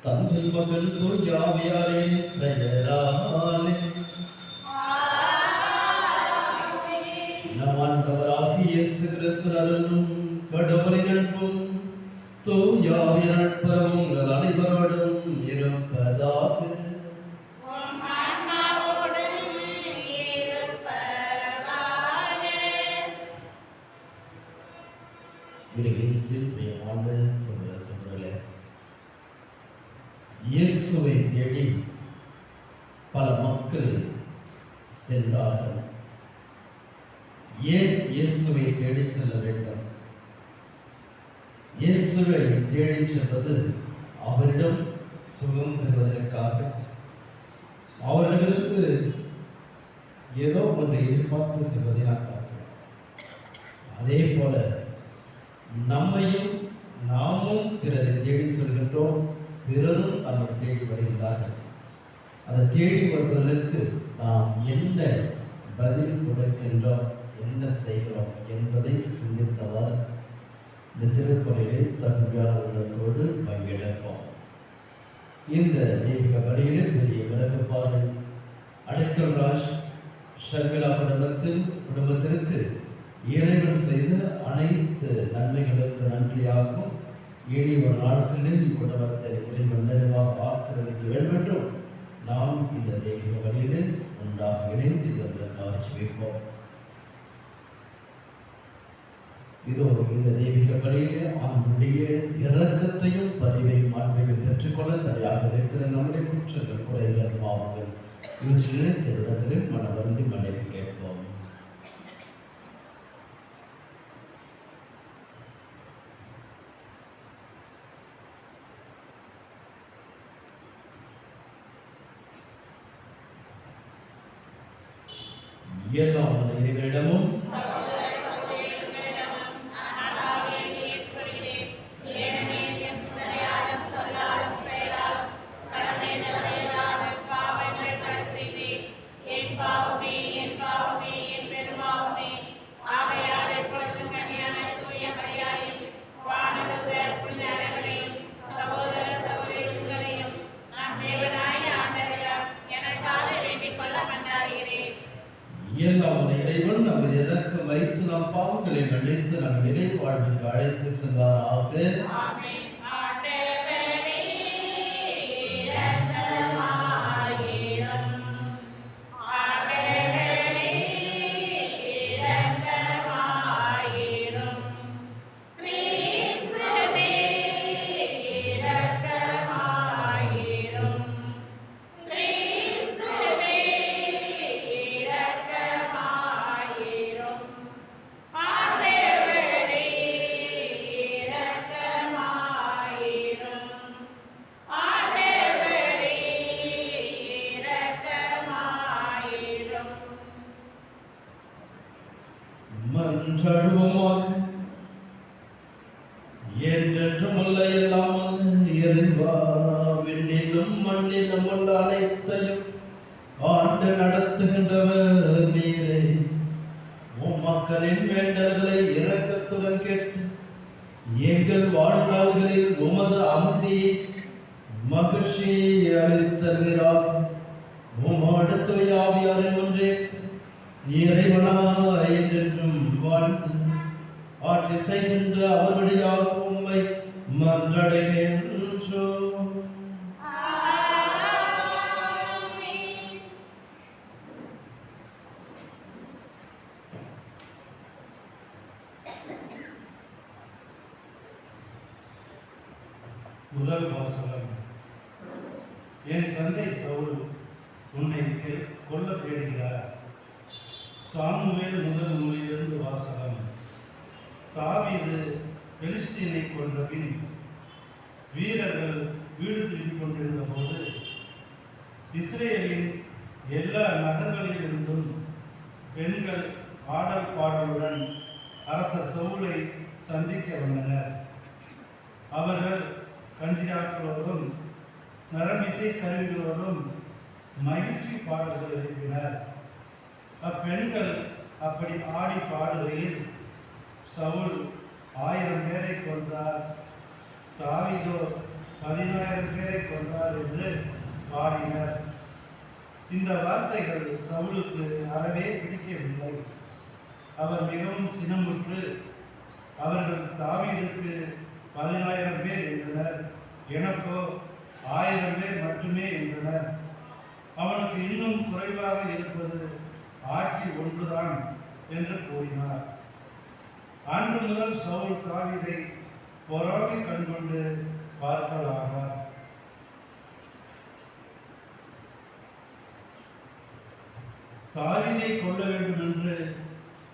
தந்தை மகன் தூயாவியாரின் பெயராலே நம் ஆண்டவராகிய இயேசு கிறிஸ்து அருளும் கடவுளின் அன்பும் தூயாவின் நட்புறவும் உங்கள் அனைவரோடும் இருப்பதாக. இயேசுவை தேடி பல மக்கள் சென்றார்கள். ஏன் இயேசுவை தேடி செல்ல வேண்டும்? இயேசுவை தேடி செல்வது அவரிடம் சுகம் பெறுவதற்காக, அவர்களுக்கு ஏதோ ஒன்றை எதிர்பார்த்து செல்வதை நான் பார்க்கிறேன். அதே போல நம்மையும் நாமும் பிறரை தேடி செல்கின்றோம், பிறரும் நம்மை தேடி வருகிறார்கள். அதை தேடி வருவதற்கு நாம் என்ன பதில் கொடுக்கின்றோம், என்ன செய்கிறோம் என்பதை சிந்தித்தவர் இந்த திருக்குறளை தகுதியான உள்ளத்தோடு பங்கெடுப்போம். இந்த தெய்வீக பலியிலே பெரிய விளக்கப்பாடு அடைக்கல் ராஜ் ஷர்மிளா குடும்பத்திற்கு இறைவன் செய்த அனைத்து நன்மைகளுக்கு நன்றியாகவும் இனி ஒரு நாட்களில் இக்குடும்பத்தை இறைவன் நிறைவாக ஆசீர்வதிக்க வேண்டும் என்றும் நாம் இந்த தெய்வீக பலியிலே ஒன்றாக இணைந்து இதற்காக ஜெபிப்போம். இதோ இந்த தெய்வீக பலியிலே அவனுடைய இரக்கத்தையும் பதிவையும் அன்பையும் பெற்றுக்கொள்ள தடையாக இருக்கிற நம்முடைய குற்றங்கள், குறைகள், பாவங்கள் இவற்றை நினைத்த இடத்திலே மனவருந்தி மன்னிப்பு கேட்போம். எல்லா இறைவனிடமும் இறைவன் நமது இரக்கம் வைத்து நம் பாவங்களை மன்னித்து நம் நிலை வாழ்வுக்கு அழைத்து செல்வாராக. என்றென்றும் உள்ள எல்லாம் இறைவா, விண்ணிலும் மண்ணிலும் உள்ள அனைத்தையும் ஆண்டு நடத்துகின்றவர் நீரே. உம் மக்களின் வேண்டல்களை இரக்கத்துடன் கேட்டு எங்கள் வாழ்நாள்களில் உமது அமைதியை மகிழ்ச்சியை அளித்தருகிறார். உமோடு தூய ஆவியாரின் ஒன்றே இறைவனாய் என்றென்றும் வாழ்ந்து ஆட்சி செய்கின்ற அவர் வழியாக உம்மை மன்றாடுகின்றோம். முதல் வாசகம். என் தந்தை சவுல் உன்னை கொல்ல தேடுகிறார். சாமுவேல் முதல் நூலிலிருந்து வாசகம். தாவீது பெலிஸ்தீனை கொன்ற பின் வீரர்கள் வீடு திரும்பிக் கொண்டிருந்த போது இஸ்ரேலின் எல்லா நகர்களிலிருந்தும் பெண்கள் ஆடல் பாடலுடன் அரசர் சவுலை சந்திக்க வந்தனர். அவர்கள் கண்டிராக்களோடும் நரம்பிசை கருவிகளோடும் மகிழ்ச்சி பாடல்கள் எழுப்பினர். அப்பெண்கள் அப்படி ஆடி பாடுகையில் சவுல் 1000 பேரை கொன்றார். தாவீதோ 14,000 பேரை கொன்றார் என்று பாடினர். இந்த வார்த்தைகள் சவுலுக்கு அறவே பிடிக்கவில்லை. அவர் மிகவும் சினமுற்று, அவர்கள் தாவீதுக்கு 14,000 பேர் என்றனர், எனக்கோ 1000 பேர் மட்டுமே என்றனர். அவனுக்கு இன்னும் குறைவாக இருப்பது ஆட்சி ஒன்றுதான் என்று கூறினார். அன்று முதல் சவுல் தாவீதை பொறாமை கண்கொண்டு பார்க்கலானார். தாவீதை கொல்ல வேண்டும் என்று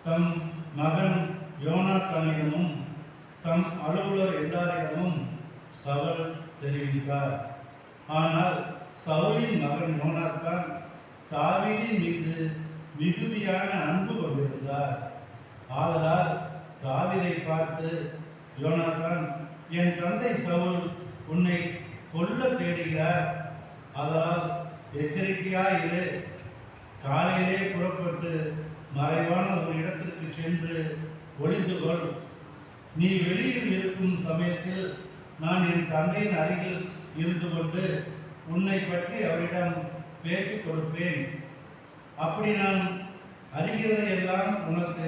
தம் மகன் யோனாத்தானிடமும் தம் அலுவலர் எல்லாரிடமும் சவுல் தெரிவித்தார். ஆனால் சவுலின் மகன் யோனாத்தான் தாவீதின் மீது மிகுதியான அன்பு கொண்டிருந்தார். ஆதலால் தாவீதை பார்த்து யோனாத்தான், என் தந்தை சவுல் உன்னை கொல்ல தேடுகிறார், அதனால் எச்சரிக்கையாயிரு. காலையிலே புறப்பட்டு மறைவான ஒரு இடத்திற்கு சென்று ஒளிந்து கொள். நீ வெளியில் இருக்கும் சமயத்தில் நான் என் தந்தையின் அருகில் இருந்து கொண்டு உன்னை பற்றி அவரிடம் பேச்சு கொடுப்பேன். அப்படி நான் அறிகிறதையெல்லாம் உனக்கு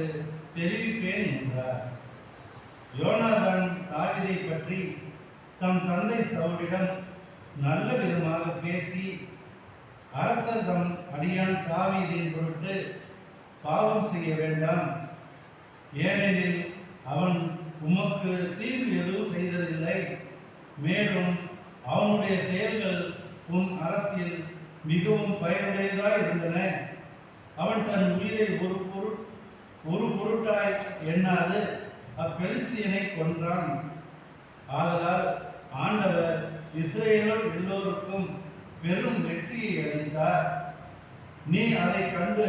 தெரிவிப்பேன் என்றார். யோனாதான் தாவீதை பற்றி தம் தந்தை சவுலிடம் நல்ல விதமாக பேசி, அரசர் தம் அடியான் தாவீதின் பொருட்டு பாவம் செய்ய வேண்டாம், ஏனெனில் அவன் உமக்கு தீங்கு எதுவும் செய்ததில்லை. மேலும் அவனுடைய செயல்கள் உன் அரசியல் மிகவும் பயனுடையதாய் இருந்தன. அவன் தன் உயிரை ஒரு பொருட்டாய் எண்ணாது அப்பெலிஸ்தியனை கொன்றான். ஆதலால் ஆண்டவர் இஸ்ரவேலர் எல்லோருக்கும் பெரும் வெற்றியை அளித்தார். நீ அதை கண்டு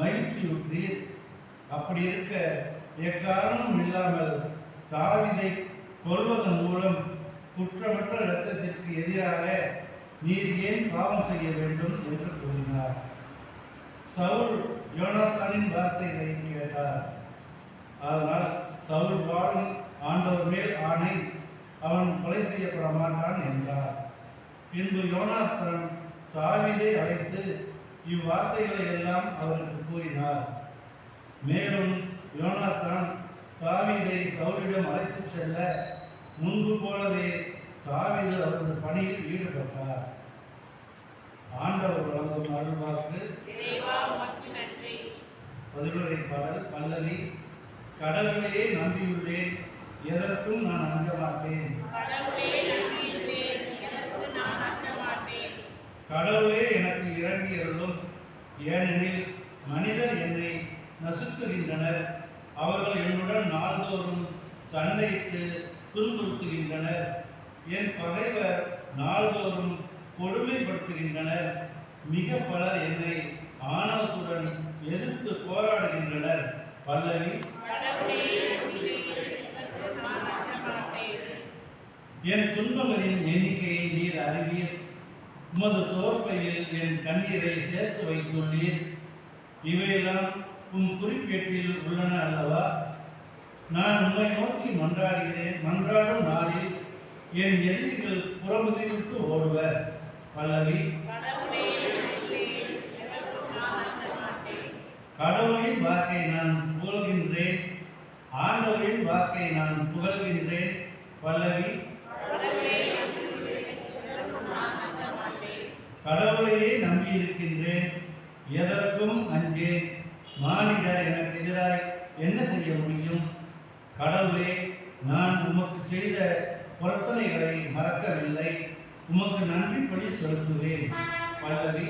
மகிழ்ச்சியுற்றீர். அப்படி இருக்க எக்காரணமும் இல்லாமல் தாவீதை கொல்வதன் மூலம் குற்றமற்ற இரத்தத்திற்கு எதிராக நீர் ஏன் பாவம் செய்ய வேண்டும் என்று கூறினார். சவுல் யோனாத்தானின் வார்த்தைகளை கேட்டார். அதனால் சவுல் வாழும் ஆண்டவர் மேல் ஆணை, அவன் கொலை செய்யப்பட மாட்டான் என்றார். பின்பு யோனாத்தான் தாவீதை அழைத்து இவ்வார்த்தைகளை எல்லாம் அவருக்கு கூறினார். மேலும் யோனாத்தான் தாவீதை சவுலிடம் அழைத்துச் செல்ல முன்பு போலவே தாவீது அவரது பணியில் ஈடுபட்டார். ஆண்டவர் வழங்கும் அருள்வாக்கு. பதிலுரை பாடல் பல்லவி. கடவுளையே நம்பியுள்ளேன், எதற்கும் நான் அஞ்ச மாட்டேன். கடவுளே எனக்கு இறங்கி அருளும், ஏனெனில் மனிதர் என்னை நசுக்குகின்றனர். அவர்கள் என்னுடன் நாள்தோறும் சண்டையிட்டு துன்புறுத்துகின்றனர். என் பகைவர் நாள்தோறும் கொடுமைப்படுத்துகின்றனர். மிக பலர் என்னை ஆணவத்துடன் எதிர்த்து போராடுகின்றனர். பல்லவி. என் துன்பங்களின் எண்ணிக்கையை நீர் அறிவீர். உமது தோற்பையில் என் கண்ணீரை சேர்த்து வைத்துள்ளீர். இவையெல்லாம் உன் குறிப்பேட்டில் உள்ளன அல்லவா? நான் உம்மை நோக்கி மன்றாடும் நாளில் என் எதிரிகள் புறமுதிவிட்டு ஓடுவர். பல்லவி. கடவுளின் வாக்கை நான் புகழ்கின்றேன், ஆண்டவரின் வாக்கை நான் புகழ்கின்றேன். பல்லவி. கடவுளையே நம்பியிருக்கின்றேன், எதற்கும் அஞ்சேன். மானிடர் எனக்கு எதிராய் என்ன செய்ய முடியும்? கடவுளே, நான் உமக்கு செய்த பொருத்தனைகளை மறக்கவில்லை, உமக்கு நன்றி பலி செலுத்துவேன். பல்லவி.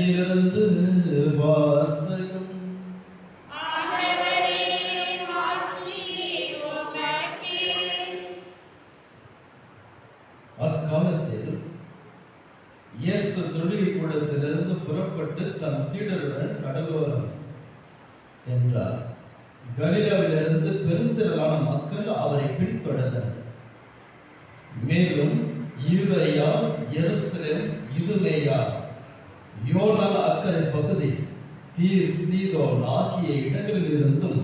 நற்செய்தியிலிருந்து வாசகம். அக்காலத்தில் இயேசு தொழில்கூடத்திலிருந்து புறப்பட்டு தம் சீடருடன் கடலோரம் சென்றார். கலிலேயாவிலிருந்து பெருந்திரளான மக்கள் அவரை பின்தொடர்ந்தனர். மேலும் யூதேயா, எருசலேம், இதுமேயா, யோர்தான் அக்கரை பகுதி, தீர், சீதோன் ஆகிய இடங்களிலிருந்தும்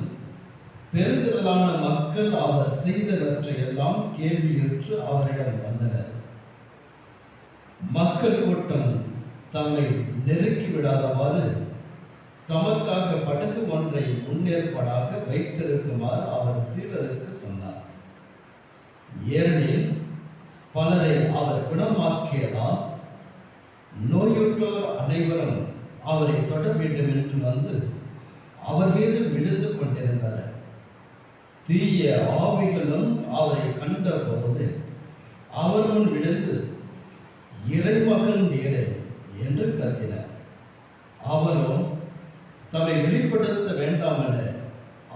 பெருந்திரளான மக்கள் அவர் செய்தவற்றை எல்லாம் கேள்வியுற்று அவரிடம் வந்தனர். மக்கள் கூட்டம் தம்மை நெருக்கி விடாதவாறு தமக்காக படகு ஒன்றை முன்னேற்பாடாக வைத்திருக்குமாறு அவர் சீடருக்கு சொன்னார். ஏனெனில் பலரை அவர் குணமாக்கியதால் நோயுற்றோர் அனைவரும் அவரை தொட வேண்டும் என்று வந்து அவர் மீது விழுந்து கொண்டிருந்தனர். தீய ஆவிகளும் அவரை கண்டபோது அவர் முன் விழுந்து இறைமகன் நீரே என்று கத்தினார். அவரோ தம்மை வெளிப்படுத்த வேண்டாம் என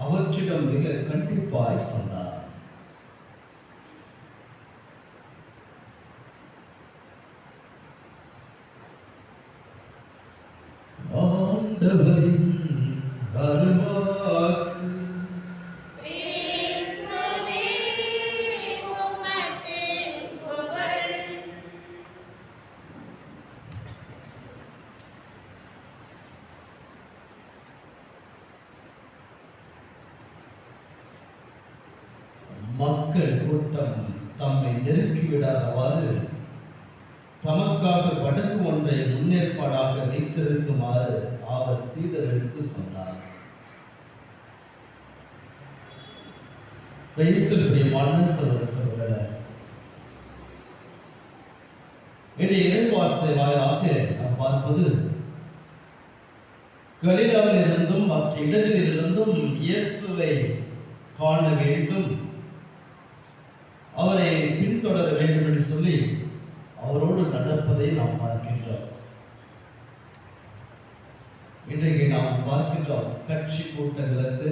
அவற்றிடம் மிக கண்டிப்பாய் சொன்னார். ஆண்டவரின் அருள்வாக்கு. மக்கள் கூட்டம் தம்மை நெருக்கிவிடாதவாறு தமக்காக படகு ஒன்றை முன்னேற்பாடாக வைத்திருக்குமாறு அவர் சீடருக்கு சொன்னார். இறைவார்த்தை வாயிலாக நாம் பார்ப்பது, கலிலேயாவிலிருந்தும் மற்ற இடங்களிலிருந்தும் இயேசுவை காண வேண்டும், அவரை பின்தொடர வேண்டும் என்று சொல்லி அவரோடு நடப்பதை நாம் பார்க்கின்றோம். இன்றைக்கு நாம் பார்க்கின்றோம் கட்சி கூட்டங்களுக்கு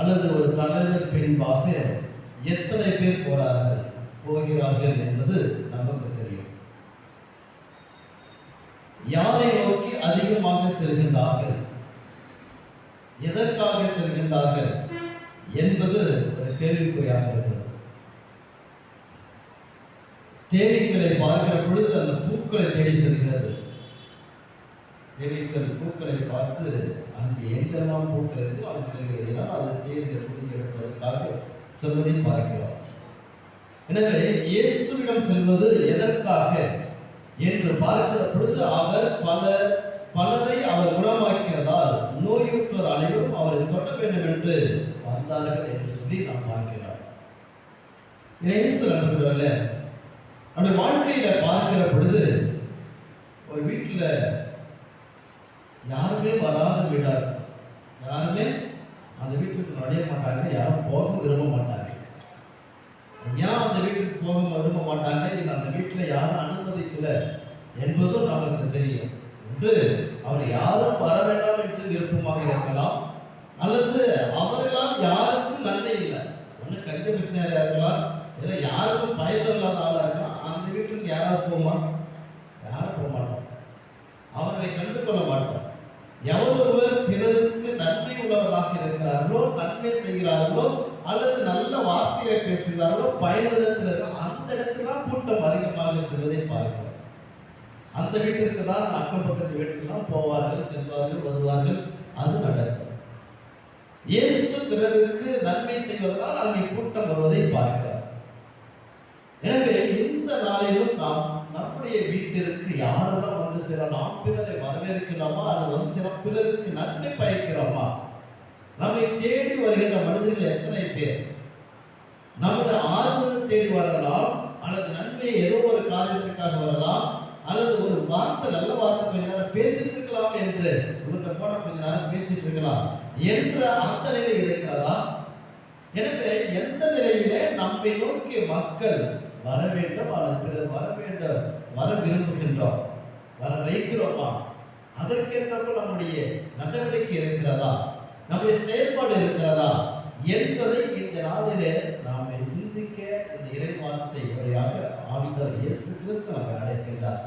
அல்லது ஒரு தலைவர் பின்பாக எத்தனை பேர் போகிறார்கள் என்பது நமக்கு தெரியும். யாரை நோக்கி அதிகமாக செல்கின்றார்கள், எதற்காக செல்கின்றார்கள் என்பது ஒரு கேள்விக்குறியாக இருக்கிறது. தேனீக்களை பார்க்கிற பொழுது அந்த பூக்களை தேடி செல்கிறது. தேனீக்கள் பூக்களை பார்த்து அங்கு எங்கெல்லாம் பூக்கள் இருக்கோ அது செல்கிறது. அதை தேடிகள் புரிந்து எடுப்பதற்காக செல்வதை பார்க்கிறோம். எனவே இயேசுவிடம் செல்வது எதற்காக என்று பார்க்கிற பொழுது அவர் பலரை அவர் குணமாக்கியதால் நோயுற்றோர் அனைவரும் அவரை தொட வேண்டும் என்று வந்தார்கள் என்று சொல்லி நாம் பார்க்கிறோம். இயேசு நண்பர்களே, நம்முடைய வாழ்க்கையில பார்க்கிற பொழுது ஒரு வீட்டுல யாருமே வராத வீடா, யாருமே அந்த வீட்டுக்கு நுழைய மாட்டாங்க, யாரும் போக விரும்ப மாட்டாங்க. ஏன் அந்த வீட்டுக்கு போக விரும்ப மாட்டாங்க, அந்த வீட்டுல யாரும் அனுமதிக்கல என்பதும் நமக்கு தெரியும். ஒன்று அவர் யாரும் வர வேண்டாம் என்று விருப்பமாக இருக்கலாம், அல்லது அவர்களால் யாருக்கும் நன்மை இல்லை. ஒண்ணு கஞ்ச மிஷினரியா இருக்கலாம், இல்லை யாருக்கும் பயன் இல்லாத ஆளா இருக்கலாம். அந்த வீட்டுக்கு யாராவது போமா? யாரும் போக மாட்டோம், அவர்களை கண்டுகொள்ள மாட்டோம். எவரொருவர் பிறருக்கு நன்மை உள்ளவர்களாக இருக்கிறார்களோ, நன்மை செய்கிறார்களோ, அல்லது நல்ல வார்த்தையை பேசுகிறார்களோ, பயனுள்ளத்தில் இருக்க அந்த இடத்துல தான் கூட்டம் அதிகமாக செல்வதை பார்க்கிறோம். அந்த வீட்டிற்கு தான் அக்கம் பக்கத்து வீட்டுக்கெல்லாம் போவார்கள், செல்வார்கள், வருவார்கள். அது நடக்கும். இயேசு பிறருக்கு நன்மை செய்வதனால் அங்கே கூட்டம் வருவதை பார்க்கிறார். எனவே இந்த நாளிலும் நாம் நம்முடைய வீட்டிற்கு யாரெல்லாம் வந்து சேர, நாம் பிறரை வரவேற்கிறோமா அல்லது வந்து சேர பிறருக்கு நன்மை பயக்கிறோமா? நம்மை தேடி வருகின்ற மனிதர்கள் எத்தனை பேர்? நம்முடைய ஆறுதல் தேடி வரலாம், அல்லது நன்மையை ஏதோ ஒரு காரியத்திற்காக வரலாம், அல்லது ஒரு வார்த்தை, நல்ல வார்த்தை கொஞ்ச நேரம் பேசிட்டு இருக்கலாம் என்று இவர்கிட்ட போன கொஞ்ச நேரம் பேசிட்டு இருக்கலாம் என்ற அந்த நிலை இருக்கிறதா? எனவே எந்த நிலையிலே நம்மை நோக்கி மக்கள் வர வேண்டும் அல்லது வர விரும்புகின்றோம்? வர வைக்கிறோமா? அதற்கேற்ற நம்முடைய நடவடிக்கை இருக்கிறதா, நம்முடைய செயல்பாடு இருக்கிறதா என்பதை இந்த நாளிலே நாம் சிந்திக்க இந்த இறைவார்த்தை வழியாக ஆண்டவர் இயேசு கிறிஸ்து நம்மை அழைக்கின்றார்.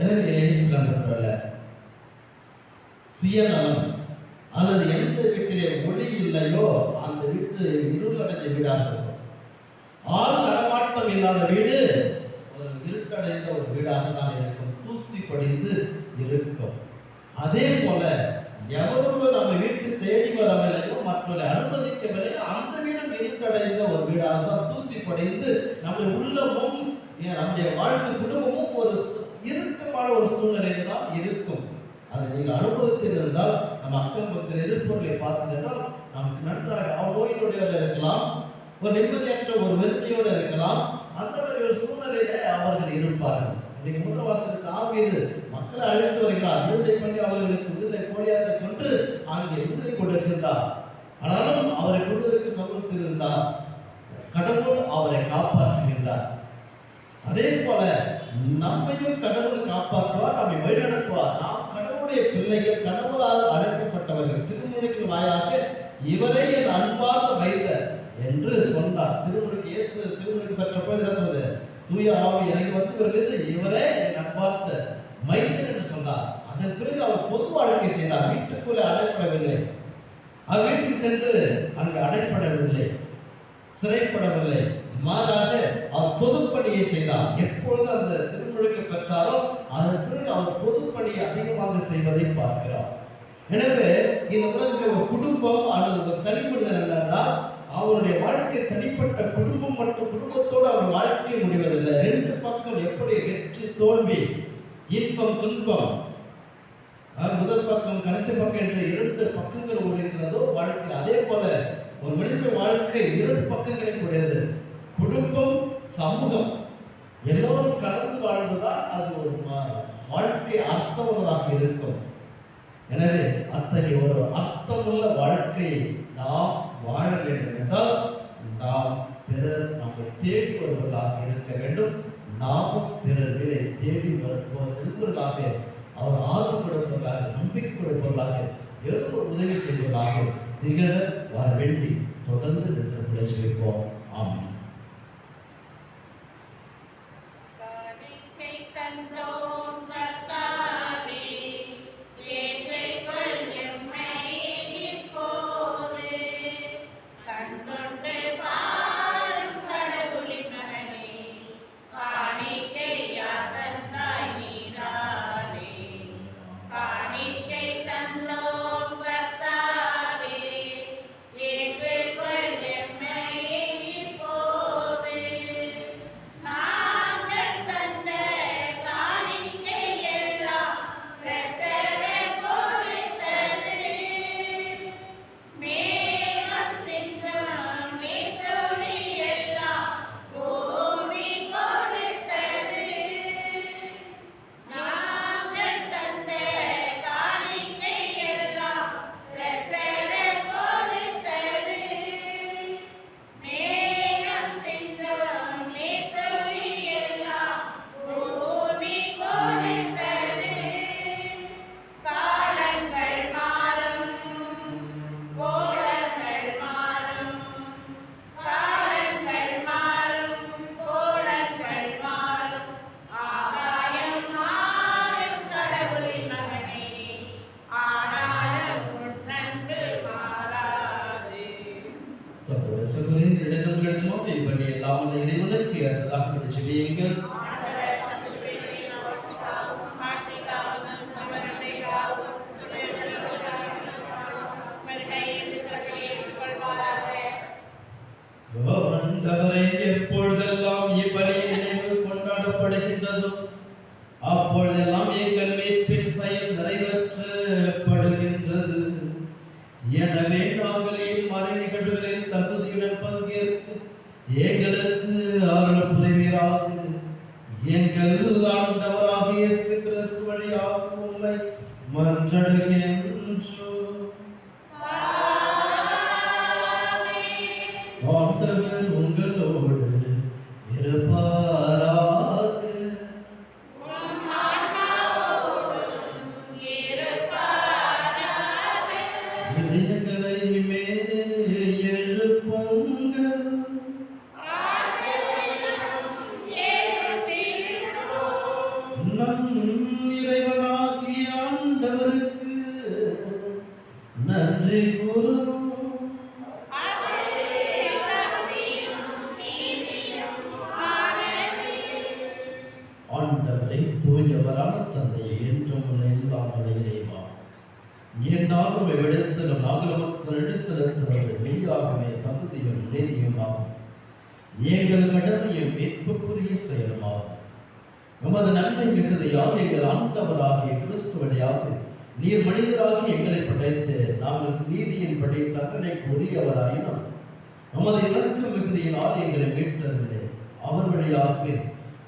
எனவே இயேசு நண்பர்கள சுயநலம் அல்லது எந்த வீட்டிலே ஒளி இல்லையோ அந்த வீட்டு இருளடைந்த வீடாக இருக்கும். ஆள் நடமாட்டம் இல்லாத வீடு ஒரு இருட்டடைந்த ஒரு வீடாக தான் இருக்கும், தூசி படிந்து இருக்கும். அதே போல எவரோடு நம்ம வீட்டு தேடி வரவில்லையோ, மற்றவர்களை அனுமதிக்கவில்லையோ, அந்த வீடும் இருட்டடைந்த ஒரு வீடாக தான், தூசி படைந்து நம்முடைய உள்ளமும் நம்முடைய வாழ்க்கை குடும்பமும் ஒரு இறுக்கமான ஒரு சூழ்நிலையில் தான் இருக்கும். அதை நீங்கள் அனுபவித்தீர்கள் என்றால், நம்ம அக்கம் பக்கத்தில் இருப்பவர்களை பார்த்தீர்கள் நமக்கு நன்றாக நோயினுடையவர்கள் இருக்கலாம், ஒரு நிம்மதியற்ற ஒரு வெறுமையோடு இருக்கலாம். அந்த மாதிரி ஒரு சூழ்நிலையில அவர்கள் இருப்பார்கள். இன்னைக்கு முதல் வாசலுக்கு ஆவியது மக்களை அழைத்து வருகிறார், விடுதலை பண்ணி அவர்களுக்கு விடுதலை கோடியாக கொண்டு அங்கே விடுதலை கொடுக்கின்றார். ஆனாலும் அவரை கொள்வதற்கு சமர்த்திருந்தார். கடவுள் அவரை காப்பாற்றுகின்றார். அதே போல நம்மையும் கடவுள் காப்பாற்றுவார், நம்மை வழிநடத்துவார். நாம் கடவுளுடைய பிள்ளைகள், கடவுளால் அழைக்கப்பட்டவர்கள். திருமுறைக்கு வாயிலாக இவரே என் அன்பார்ந்த மைந்தர் என்று சொன்னார். திருமுறைக்கு இயேசு திருமுறைக்கு பெற்ற பொழுது என்ன சொல்றது? தூய ஆவி இறங்கி வந்து இவர் மீது இவரே என் அன்பார்ந்த மைந்தர் என்று சொன்னார். அதன் பிறகு அவர் பொது வாழ்க்கை செய்தார். வீட்டுக்குள்ளே அடைப்படவில்லை, அவர் வீட்டுக்கு சென்று அங்கு அடைப்படவில்லை, சிறைப்படவில்லை. மாறாக அவர் பொதுப்பணியை செய்தார். எப்பொழுது அந்த திருமுழுக்கு பெற்றாரோ அதன் பிறகு அவர் பொதுப்பணியை அதிகமாக செய்வதை பார்க்கிறார். எனவே இந்த உலகத்தில் ஒரு குடும்பம் அல்லது ஒரு தனிமனிதன் என்றால் அவருடைய வாழ்க்கை தனிப்பட்ட குடும்பம் மற்றும் குடும்பத்தோடு அவர் வாழ்க்கை முடிவதில்லை. ரெண்டு பக்கம் எப்படி வெற்றி தோல்வி, இன்பம் துன்பம், முதல் பக்கம் கடைசி பக்கம் என்ற இரண்டு பக்கங்கள் இருக்கிறதோ வாழ்க்கை, அதே போல ஒரு மனிதனுடைய வாழ்க்கை இரண்டு பக்கங்களை கூடியது. குடும்பம், சமூகம் எல்லோரும் கலந்து வாழ்ந்துதான் அது ஒரு வாழ்க்கை அர்த்தமுள்ளதாக இருக்கும். எனவே அத்தகைய ஒரு அர்த்தமுள்ள வாழ்க்கையை நாம் வாழ வேண்டும் என்றால் நாம் பிறர் நம்மை தேடி வருவதாக இருக்க வேண்டும். நாமும் பிறர் வீடை தேடி செல்வர்களாக, அவர் ஆர்வம் கொடுப்பதாக, நம்பிக்கை கொடுப்பவர்களாக, ஏதோ ஒரு உதவி செய்வதாக திகழ வர வேண்டி தொடர்ந்து இந்த திருப்பலை சொல்லிப்போம். ஆமென். எப்பொழுதெல்லாம் இப்பலி நினைவு கொண்டாடப்படுகின்றதோ அப்பொழுதெல்லாம் எங்கள் மீட்பின் செயல் நிறைவேற்றப்படுகின்றது. எனவே நாங்கள் இம்மறை நிகழ்வுகளில் தகுதியுடன் பங்கேற்க எங்களுக்கு அருள் புரிவீராக. எங்கள் ஆண்டவராக இயேசு கிறிஸ்து வழியாக உம்மை மன்றாடுகின்றோம். ஆண்டவர் உங்களோடு இருப்பாராக. நம் இறைவனாகிய ஆண்டவருக்கு நன்றி கூறுவோம். ஆண்டவரை தூயவரான தந்தையை என்றும் இல்லாமல் இறைவா, ஏண்டாலும் எவ்விடத்திலும் நாங்கள் நமக்கு நன்றி செலுத்துவது மெய்யாகவே தகுதியும் நீதியுமாகும். எங்கள் கடமையும் மீட்புக்குரிய செயலுமாகும். நமது நன்மை மிகுதியாக எங்கள் ஆண்டவராகிய கிறிஸ்து வழியாக நீர் மனிதராகி எங்களை படைத்து நாங்கள் நீதியின்படி தண்டனைக்கு உரியவராயினும் நமது இலக்க மிகுதியினால் எங்களை மீட்டருவிலே அவர் வழியாகவே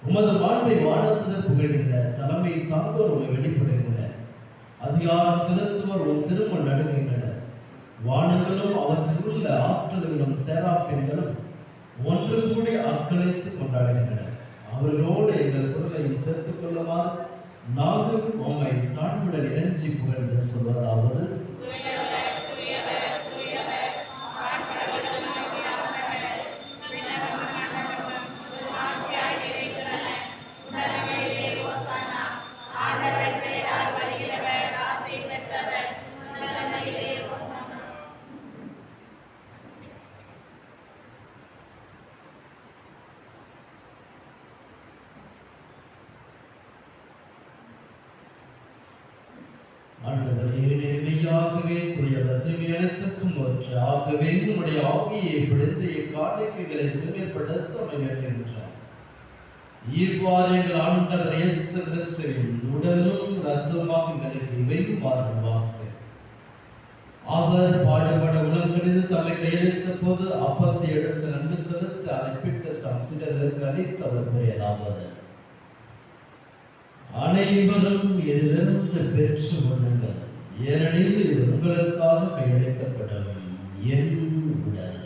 உமது வாழ்வை வாழத்துதல் புகழ்கின்ற தலைமை தாங்கோர் உமை வெளிப்படுகின்றன. அதிகாரம் செலுத்துவோர் உன் திருமண் நடுகின்றனர். வானங்களும் அவற்றில் உள்ள ஆற்றல்களும் சேராப்பெண்களும் ஒன்று கூடி அக்களித்து கொண்டாடுகின்றனர். அவர்களோடு எங்கள் குரலையும் சேர்த்துக் கொள்ளுமாறு நாங்கள் உம்மை தாழ்வுடன் இறைஞ்சி புகழ்ந்து சொல்வதாவது: ஆண்டவரே, நேர்மையாகவே தூயவர் தூய்மையனைத்துக்கும் ஒன்று ஆகவே உம்முடைய ஆவியை பிடித்து இக்காணிக்கைகளை தூய்மைப்படுத்த அமைகின்றார். இவ்வாறு எங்கள் ஆண்டவர் இயேசு கிறிஸ்துவின் உடலும் இரத்தமாக எங்களுக்கு இவை மாறுவாங்க. அவர் பாடுபட உலகணிந்து தம்மை கையெழுத்த போது அப்பத்தை எடுத்து நன்றி செலுத்தி அதை பிட்டு தம் சீடர்களுக்கு அளித்து அவர் கூறியதாவது: அனைவரும் இதிலிருந்து பெற்று கொள்ளுங்கள், ஏனெனில் இது உங்களுக்காக கையளிக்கப்படும் என் உடல்.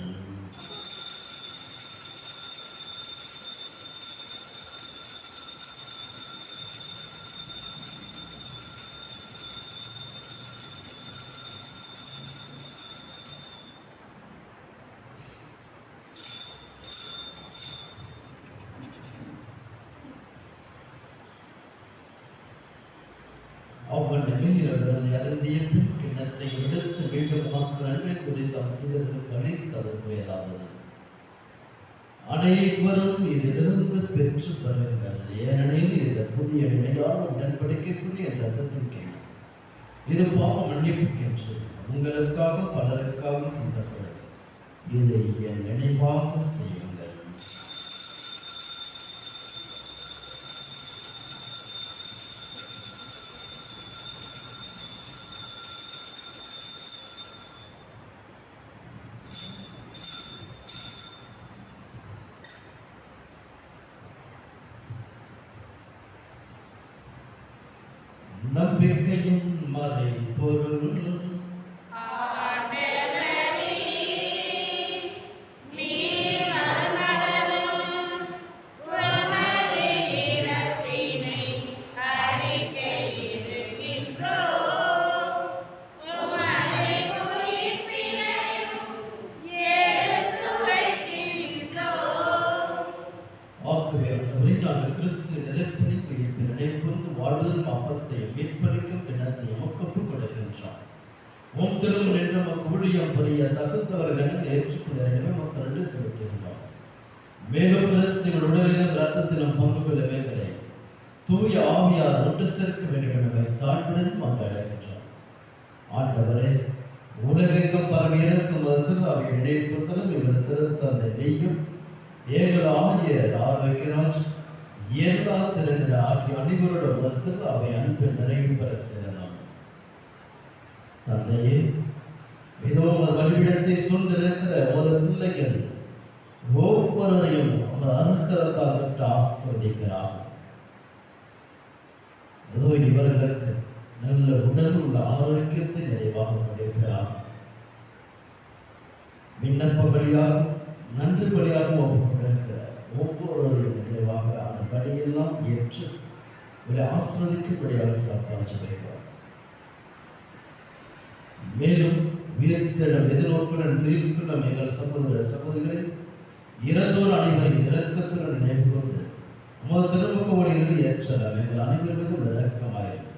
அருந்திய பின் கிண்ணத்தை எடுத்து மீண்டும் உமக்கு நன்றி கூறி தம் சீடர்களுக்கு அளித்து அவர் கூறியதாவது: அனைவரும் இதிலிருந்து பெற்று பெறுங்கள், ஏனெனில் இது புதிய நிலையான உடன்படிக்கைக்குரிய இரத்தத்தின் கிண்ணம். இது பாவ மன்னிப்புக்கென்று உங்களுக்காகவும் பலருக்காகவும் சிந்தப்படும். இதை என் நினைவாக செய்யுங்கள். நம்பிக்கையின் மறை பொருள் கிறிஸ்து நிலைப்பணிக்கு நினைவுந்து வாழ்வதும் அப்பத்தை மீட்பளிக்கும் கிண்ணத்தை எமக்கு கொடுக்கின்றார். உம் திருமணம் என்று நமக்கு ஊழியம் புரிய தகுந்தவர்கள் ஏற்றுக்கொள்ள மக்கள் என்று செலுத்துகின்றார். மேலும் கிறிஸ்துவின் உடலிலும் இரத்தத்திலும் பங்கு கொள்ள வேண்டலை தூய ஆவியார் ஒன்று சேர்க்க வேண்டும் என்பதை தாழ்வுடன் மன்றாடுகின்றார். ஆண்டவரே, உலகெங்கும் பரவி இருக்கும் திருவாவை நினைவுறுத்தலும் இவர் திருத்தந்தை நெய்யும் ஏழு ஆகியர் ஆரோக்கியராஜ் எல்லா திறன்கள் ஆகிய அனைவரோட முதல் அவை அன்பில் நிறைவு பெற செய்யலாம். தந்தையே, இதோ உமது வழிபிடத்தை சூழ்ந்திருக்கிற உமது பிள்ளைகள் ஒவ்வொருவரையும் உமது அருட்கரத்தால் விட்டு ஆசிர்வதிக்கிறார். இதோ இவர்களுக்கு நல்ல உடல் உள்ள ஆரோக்கியத்தை நிறைவாக கொடுக்கிறார். விண்ணப்ப வழியாக நன்றி வழியாக கொடுக்கிறார். ஒவ்வொருவரையும் நிறைவாக அந்த படியெல்லாம் ஏற்று ஒரு ஆசிர்வதிக்கும்படியாக சிறப்பாக வைக்கிறார். மேலும் உயர்த்திடம் எதிர்நோக்குடன் துயில்குள்ள எங்கள் சகோதர சகோதரிகளை இறந்தோர் அனைவரின் இரக்கத்துடன் நினைவு கொண்டு உமது திருமுக ஒளிகளில் ஏற்றலாம் எங்கள் அனைவர் மீதும் இரக்கமாயிரும்.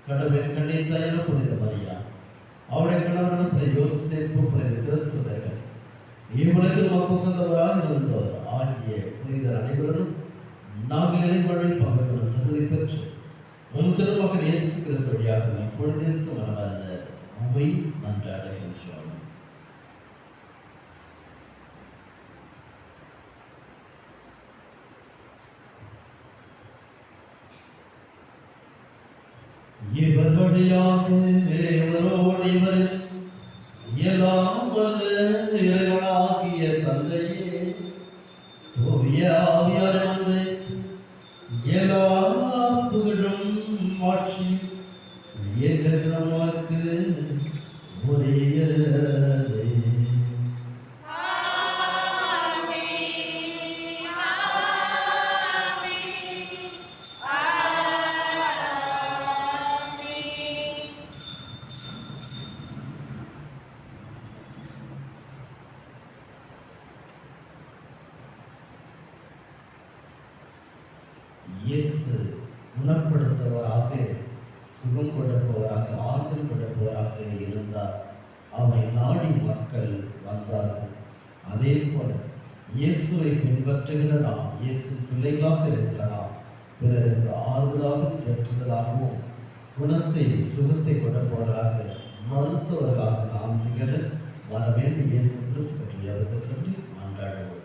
கடவுளின் கண்ணித்தாயின புனித மரியா, அவருடைய கணவனும் புனித யோசேப்பு, புனித திருத்துதர்கள், இவ்வுலகில் உகந்தவராக இருந்தவர் ஆகிய புனிதர் அனைவரும் நாங்கள் இறைவழில் பங்கு கொள்ளும் தகுதி பெற்று உம் திருமகன் இயேசு கிறிஸ்து வழியாக எப்பொழுதேற்று மனமார்ந்த உம்மை நன்றாடுகின்றோம். இவர் வழியாக இவரோடு இவரில் எல்லாம் வல்ல இறைவனாகிய தந்தையே, தூய ஆவியார் ஒன்றே, எல்லா புகழும் ஆட்சியும் ஏகற்ற நமக்கு உரியதே. இயேசு குணப்படுத்துவராக, சுகம் கொடுப்பவராக, ஆறுதல் கொடுப்பவராக இருந்தார். அவரை நாடி மக்கள் வந்தார்கள். அதே போல இயேசுவை பின்பற்றுகிற நாம், இயேசு பிள்ளைகளாக இருக்கிற நாம், பிறருக்கு ஆறுதலாகவும் தேற்றுதலாகவும் குணத்தை சுகத்தை கொடுப்பவராக, மருத்துவர்களாக நாம் திகழ வர வேண்டும். இயேசு கிறிஸ்து பற்றி அவருக்கு சொல்லி மன்றாடுவோம்.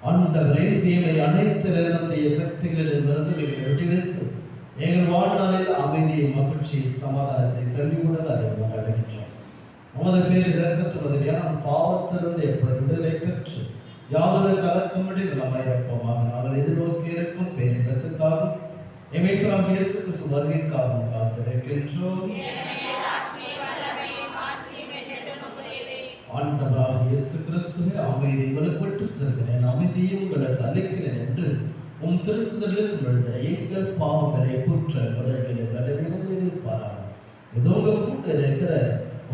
ஆண்டவரே, தீமை அனைத்து சக்திகளிலிருந்து விடுவித்து எங்கள் வாழ்நாளில் அமைதியை, மகிழ்ச்சியை, சமாதானத்தை, கல்வியுடன் அறிவு அடைகின்றோம். நமது பேர் இறக்கத்துவதில் நாம் பாவத்திலிருந்து எப்பொழுது விடுதலை பெற்று யாதொரு கலக்கமின்றி நலமாயிருப்போமாக நாங்கள் எதிர்நோக்கி இருக்கும் பேரிடத்துக்காகவும் எமைக்கலாம் இயேசு கிறிஸ்து வருகைக்காகவும் காத்திருக்கின்றோம். ஆண்டவராக இயேசு கிறிஸ்துவே, அமைதியை வெளிப்பட்டு செல்கிறேன், அமைதியை உங்களுக்கு அளிக்கிறேன் என்று உம் திருத்துதலுக்கு எழுதின எங்கள் பாவங்களை குற்ற கொலைகளை விளைவிகளில் பாராமல் இதோங்க கூட இருக்கிற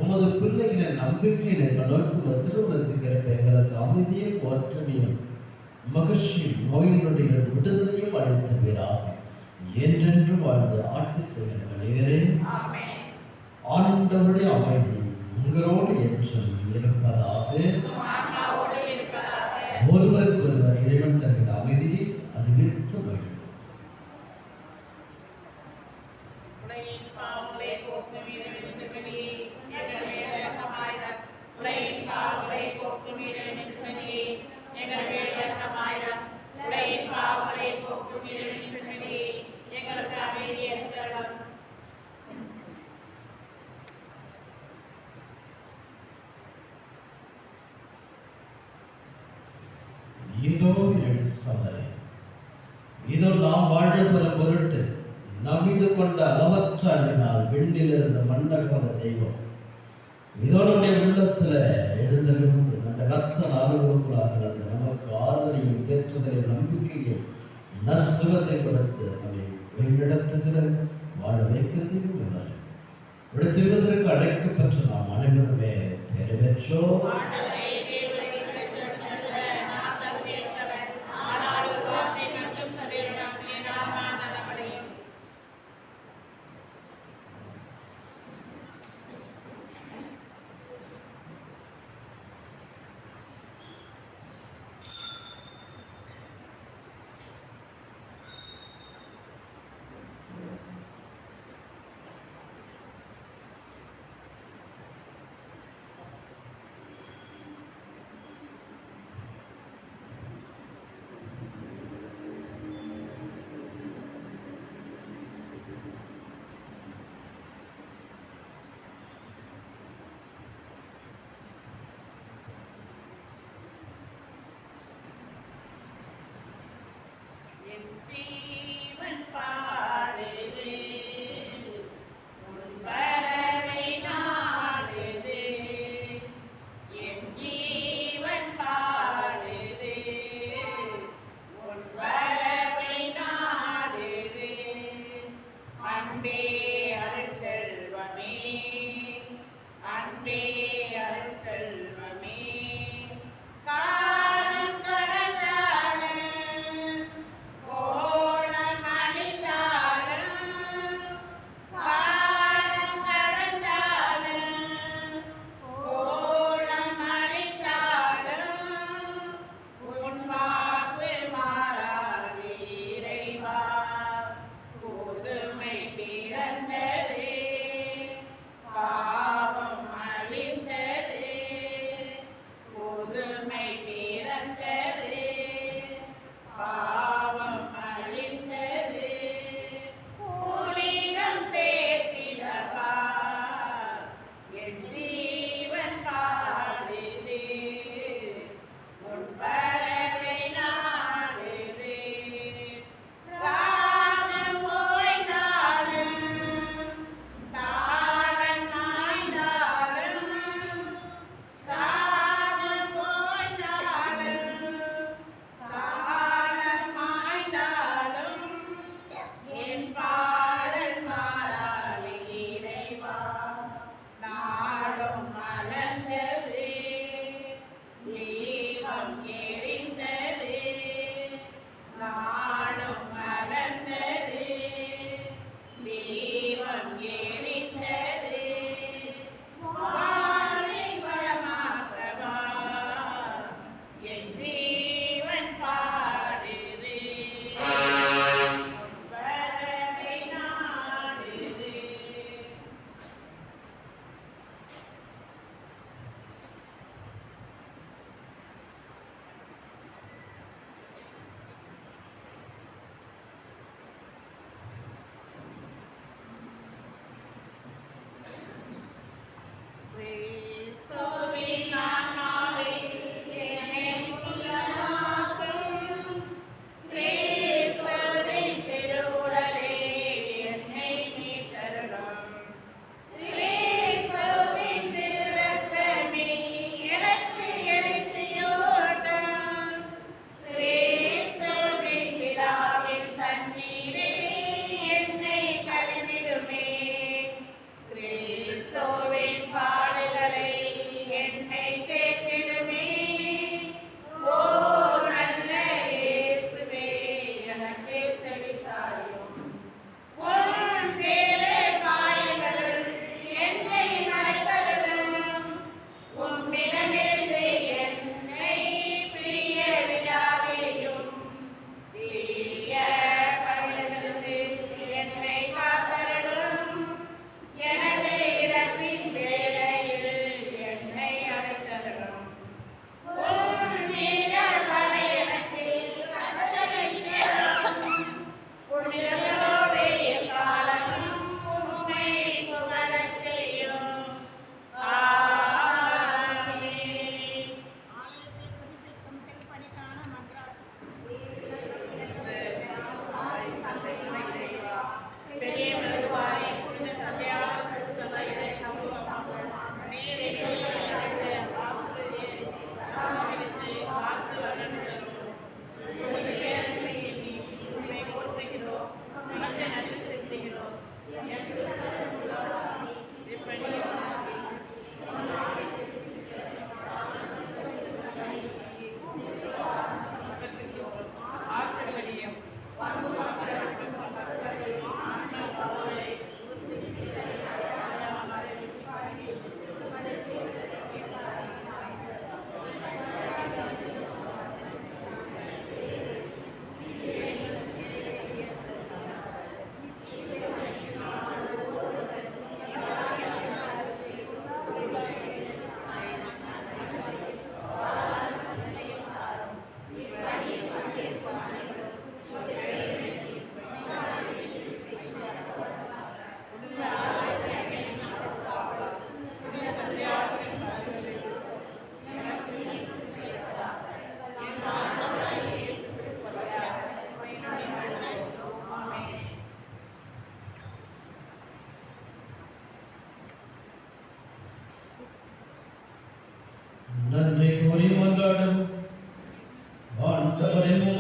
உமது பிள்ளைகளின் நம்பிக்கையை நோக்கி திருமணத்துக்கு எங்களுக்கு அமைதியும் ஒற்றுமையும் மகிழ்ச்சியும் நோயினுடைய விடுதலையும் அளித்தவராக என்றென்று வாழ்ந்து ஆட்சி செய்கிறவர்களே. ஆண்டவருடைய அமைதி உங்களோடு என்றும் இருப்பதாக. ஒருவருக்கு ஒருவர் இறைவன் தருகிற அமைதியை அறிவித்து வேண்டும். இதோ சமரே, இதோ நாம் வாழப்பெற பொருட்டு நம்பிது கொண்ட அளவற்ற அன்பினால் விண்ணிலிருந்து மண்டகொண்ட தெய்வம் இதோ நம்முடைய உள்ளத்துல எழுந்தெழுந்து அந்த ரத்த நாளுக்குள்ளாக அந்த நமக்கு ஆறுதலையும் தேற்றுதலையும் நம்பிக்கையும் நற்சுகத்தை கொடுத்து நம்மை வழிநடத்துகிற வாழ வைக்கிறதையும் விடுத்திருவதற்கு அழைக்கப்பட்ட நாம் அனைவருமே பெரு பெற்றோம்.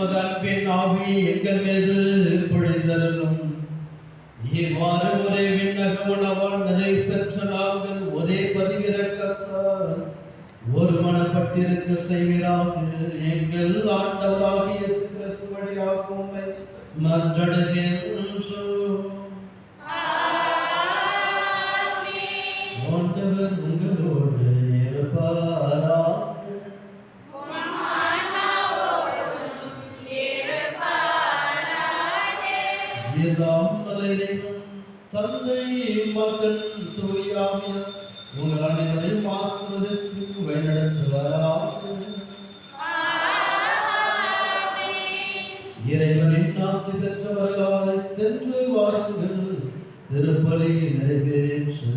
உமது அன்பின் ஆவி எங்கள் மீது பொழிந்தருளும். இவ்வாறு ஒரே விண்ணக உணவாண்டதை பெற்ற நாங்கள் ஒரே பதிவிறக்கத்தால் ஒரு மனப்பட்டிருக்க செய்வீராக. எங்கள் ஆண்டவராகிய இயேசு கிறிஸ்து வழியாக உம்மை மன்றாடுகின்றோம். ஆண்டவர் உங்களோடு இருப்பாராக. எல்லாம் வல்லவரும் தந்தை மகன் தூய ஆவியார் உங்கள் அனைவரையும் ஆசீர்வதித்து வழிநடத்துவாராக. இறைவனின் ஆசி பெற்றவர்களாய் சென்று வாருங்கள். திருப்பலி நிறைவேற்று.